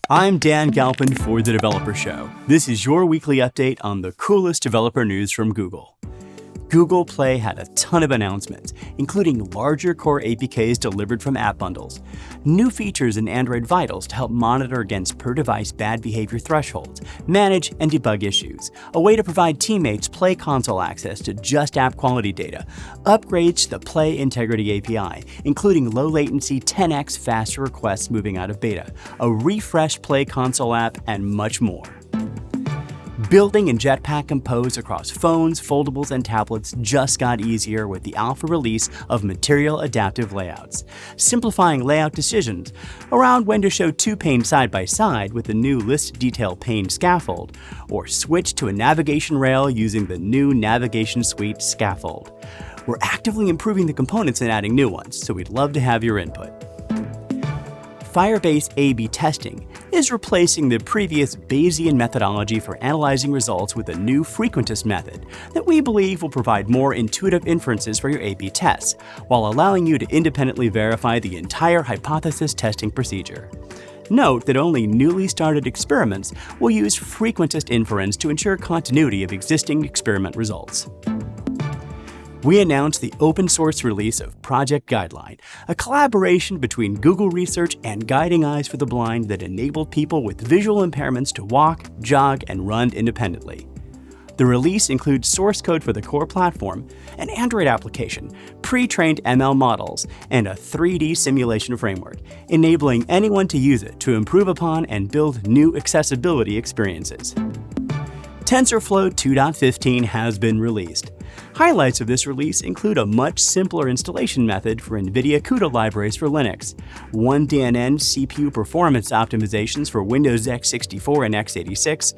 I'm Dan Galpin for The Developer Show. This is your weekly update on the coolest developer news from Google. Google Play had a ton of announcements, including larger core APKs delivered from app bundles, new features in Android Vitals to help monitor against per-device bad behavior thresholds, manage and debug issues, a way to provide teammates Play console access to just app quality data, upgrades to the Play Integrity API, including low-latency 10x faster requests moving out of beta, a refreshed Play console app, and much more. Building in Jetpack Compose across phones, foldables, and tablets just got easier with the alpha release of Material Adaptive Layouts, simplifying layout decisions around when to show two panes side by side with the new list detail pane scaffold, or switch to a navigation rail using the new Navigation Suite scaffold. We're actively improving the components and adding new ones, so we'd love to have your input. Firebase A/B testing is replacing the previous Bayesian methodology for analyzing results with a new frequentist method that we believe will provide more intuitive inferences for your A/B tests, while allowing you to independently verify the entire hypothesis testing procedure. Note that only newly started experiments will use frequentist inference to ensure continuity of existing experiment results. We announced the open source release of Project Guideline, a collaboration between Google Research and Guiding Eyes for the Blind that enabled people with visual impairments to walk, jog, and run independently. The release includes source code for the core platform, an Android application, pre-trained ML models, and a 3D simulation framework, enabling anyone to use it to improve upon and build new accessibility experiences. Tensorflow 2.15 has been released. Highlights of this release include a much simpler installation method for NVIDIA CUDA libraries for Linux, 1DNN CPU performance optimizations for Windows x64 and x86,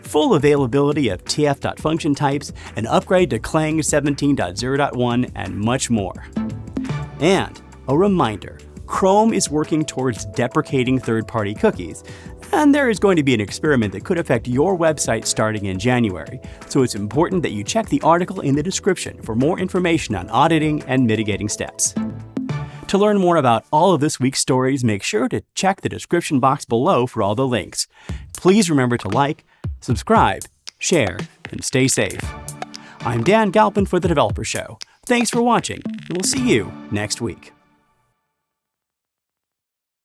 full availability of tf.function types, an upgrade to Clang 17.0.1, and much more. And a reminder, Chrome is working towards deprecating third-party cookies, and there is going to be an experiment that could affect your website starting in January, so it's important that you check the article in the description for more information on auditing and mitigating steps. To learn more about all of this week's stories, make sure to check the description box below for all the links. Please remember to like, subscribe, share, and stay safe. I'm Dan Galpin for The Developer Show. Thanks for watching, and we'll see you next week.